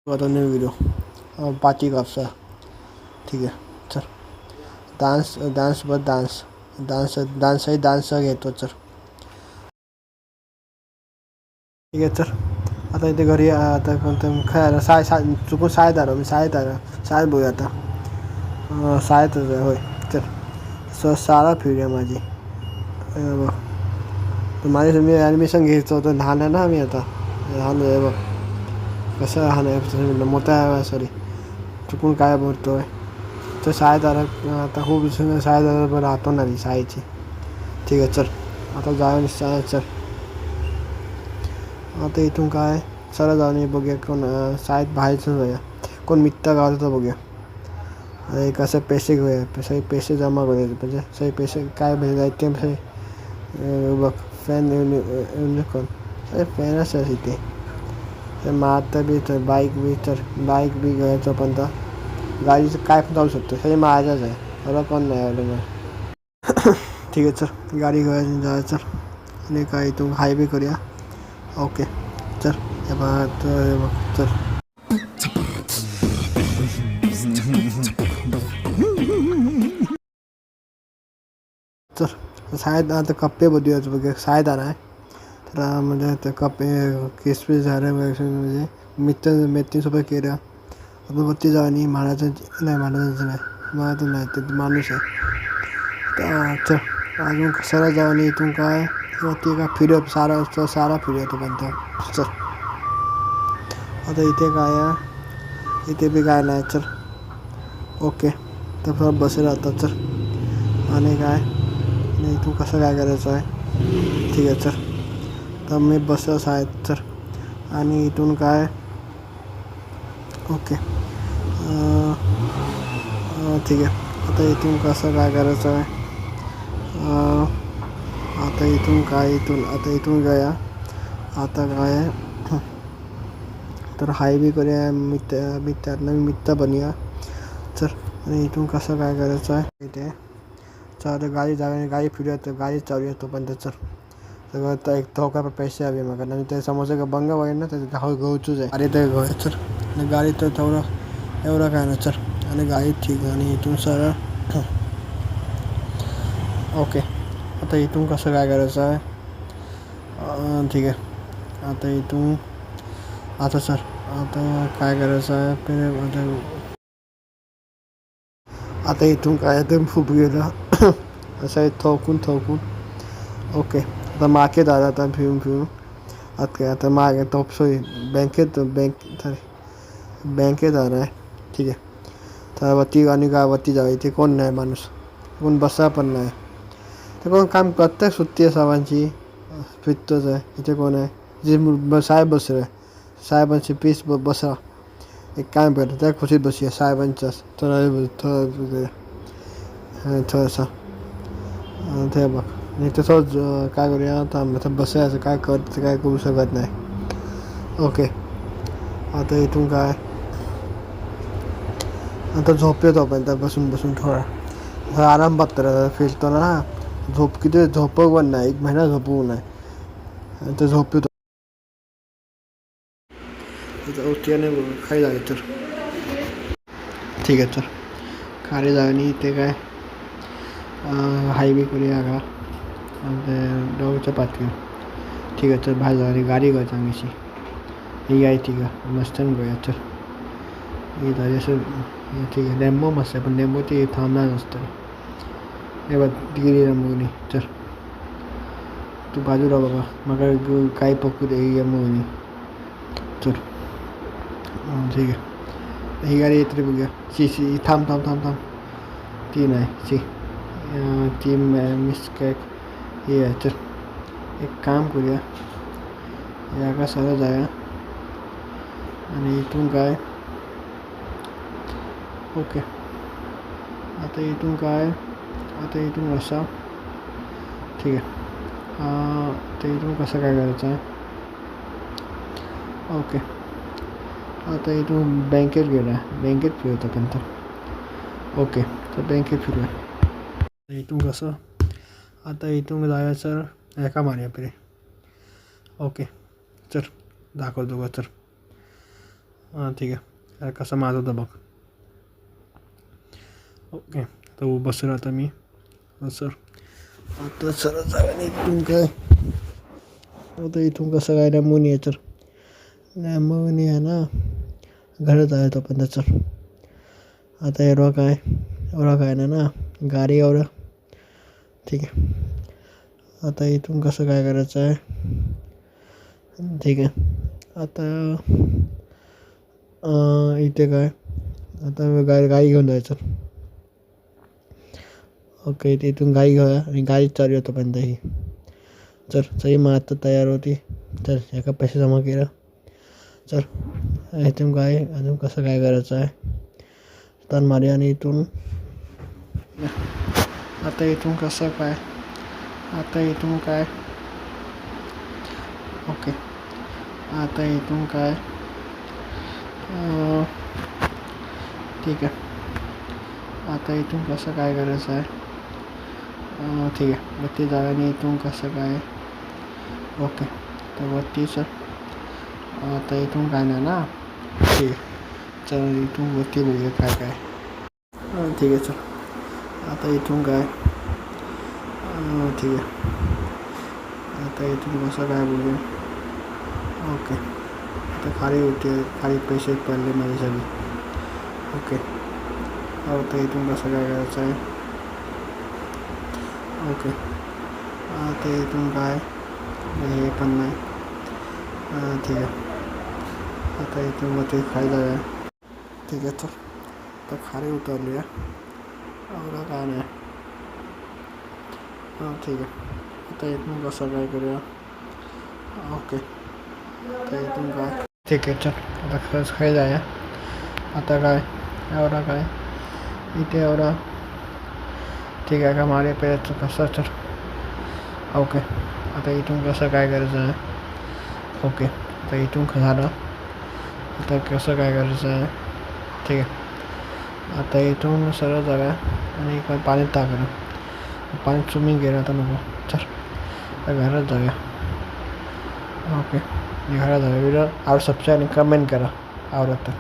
आता new video पाची कापसा. ठीक आहे चल. डान्स बस डान्स घेतो चल. ठीक आहे चल. आता इथे घरी आता कोणतं खायला चुकून शाळेत आलो मी. शाळेत बोलूया आता. शाळेतच आहे होय. चल शाळा फिरूया माझी. बघ माझी मी ॲडमिशन घ्यायचं होतं. लहान आहे ना मी आता. लहान आहे बघ. कसं लहान आहे मोठा आहे सॉरी. चुकून काय बोलतो आहे. तर शाळेत आला आता खूप शाळेत आला राहतो ना शाळेची. ठीक आहे चल. आता जाऊन शाळेत चल. आता इथून काय सरळ जाऊन बघूया कोण शाळेत बाहेरचं जाऊया. कोण मित्र गावचं तर बघूया. एक असं पैसे घेऊया. सही पैसे जमा करूया. म्हणजे सही पैसे काय भेटायचे ते बघ. फॅन कोण अरे फॅन असेल इथे. तर मग आता बी तर बाईक बी घ्यायचं. पण तर गाडीचं काय पण जाऊ शकतो. हे माझ्याच आहे. मला कोण नाही आवडलं मग. ठीक आहे चल. गाडी घेऊया जायचं. आणि काय इथून हायवे करूया. ओके चल. हे बघ चल. चल शाळेत आता कप्पे बघूयाच बघ. शाळेत आला आहे तर म्हणजे आता कप्पे केसपी झालं म्हणजे मित्रांसोबत केलं. आपण वरती जाऊ आणि महाराजांचं नाही. महाराज नाही ते माणूस आहे. चल अजून सरळ जाऊ आणि इथून काय वरती काय फिरूया. सारा फिरूया तो पण चल. आता इथे काय आहे. इथे बी काय नाही. चल ओके. तर परत बसेल आता चल. आणि काय आणि इथून कसं काय करायचं आहे. ठीक आहे चल. तर मी बसच आहेत चल. आणि इथून काय ओके ठीक आहे. आता इथून कसं काय करायचं आहे. आता इथून गया. आता काय तर हायवे करूया. नवीन मित्र बनूया चल. आणि इथून कसं काय करायचं आहे इथे. चल गाडी जाऊया. गाडी फिरूया. तर गाडी चालूया तो पण चल. सगळं तर एक थोका पैसे हवे मग. आणि ते समोरचं का बंग वगैरे ना तर गहूचूच आहे. अरे ते गहू चल. आणि गाडी तर तेवढं एवढं काय ना चल. आणि गाडी ठीक आहे. आणि इथून सरळ ओके. आता इथून कसं काय करायचं आहे. ठीक आहे. आता इथून आता सर आता काय करायचं आहे. आता इथून काय तर खूप गेलं. असं आहे थोकून ओके. आता मागे दादा आता फिरून आता मागे टॉप सॉरी बँकेत आला आहे. ठीक आहे. तर वरती आणि गावावरती जाऊ. इथे कोण नाही माणूस. कोण बसा पण नाही. तर कोण काम करतं. सुट्टी आहे सर्वांची. फिरतोच आहे. इथे कोण आहे. जे साहेब बसले. साहेबांची पीस बसा. एक काम करतो त्या खुशीत बसूया साहेबांच्याच थोडंसं ते बघ. नाही तसंच काय करूया. आता बसायचं काय करतं काय करू शकत नाही. ओके. आता इथून काय आता झोप येतो. पण त्या बसून थोडा आराम बघतो. फिरतो ना. किती झोपव पण नाही. 1 महिना झोपवू नाही. तर झोप येतो. खाली जाऊ तर ठीक आहे चल. खाली जाऊ आणि ते काय हायवे करूया का डोंगरच्या पाठी. ठीक आहे चल. बाहेर जाऊ आणि गाडी कर चांगलीशी. ही आहे ठीक आहे. मस्त गोया चल. ही झाली असं ठीक आहे. लेंबो मस्त आहे. पण लेंबो ते थांबणार नसतं. हे बघ गिरी रंबोनी चल. तू बाजूला बाबा. मग काय पकडू दे यमोनी चल. ठीक आहे. ही गाडी येते बघूया. शी थांब. ती नाही ती मिस काय हे आहे चल. एक काम करूया. या का सरळ जाऊया. आणि इथून काय ओके. आता इथून असा ठीक आहे. आता इथून कसं काय करायचं आहे. ओके. आता इथून बँकेत गेला. बँकेत फिरवतो पण तर ओके. तर बँकेत फिरूया. इथून कसं आता इथून जायचं एका मार्याकडे. ओके चल. दाखवतो का चल. हां ठीक आहे. अरे कसं माझं होतं बघ. ओके तर बसून आता मी सर आता सरळ जागा इथून काय आता इथून कसं काय नाही तर नाही आहे ना घरात आहे तो पण त्याचं आता एवढा काय ना गाडी एवढं ठीक आहे. आता इथून कसं काय करायचं आहे ठीक आहे. आता इथे काय आता गाडी घेऊन जायचं. ओके इथून गाडी घेऊया आणि गाडी चालू होतोपर्यंत ही चल मग आता तयार होती. चल एका पैसे जमा केला. चल इथून काय अजून कसं काय करायचं आहे तर मारे आणि इथून आता इथून कसं काय आता इथून काय ओके आता इथून काय ठीक आहे. आता इथून कसं काय करायचं आहे ठीक आहे. वरती जाण्याने इथून कसं काय ओके तर वरती सर आता इथून काय नाही ना ठीक आहे. चल इथून वरती बघूया काय काय ठीक आहे. चल आता इथून काय ठीक आहे. आता इथून कसं काय बोलू ओके आता खाली पैसे पडले माझे सगळे ओके. आता इथून कसं काय करायचं आहे ओके. आता इथून काय हे पण नाही ठीक आहे. आता इथून मग ते खाली जाऊया ठीक आहे. तर आता खाली उतरली आहे एवढं काय नाही ठीक आहे. आता इथून कसं काय करूया ओके. आता इथून काय ठीक आहे. चल आता खरंच खाली जाऊया. आता काय एवढा काय इथे एवढा ठीक आहे का मारे पेचं कसं तर ओके. आता इथून कसं काय करायचं आहे ओके. आता इथून झालं. आता कसं काय करायचं आहे ठीक आहे. आता इथून सरळ जाऊया आणि पाण्यात टाकलं पाण्यात स्विमिंग गेलं आता नको चल आता घरात जाऊया ओके. घरात जाऊया व्हिडिओ आवड सबस्क्राईब आणि कमेंट करा आवडत तर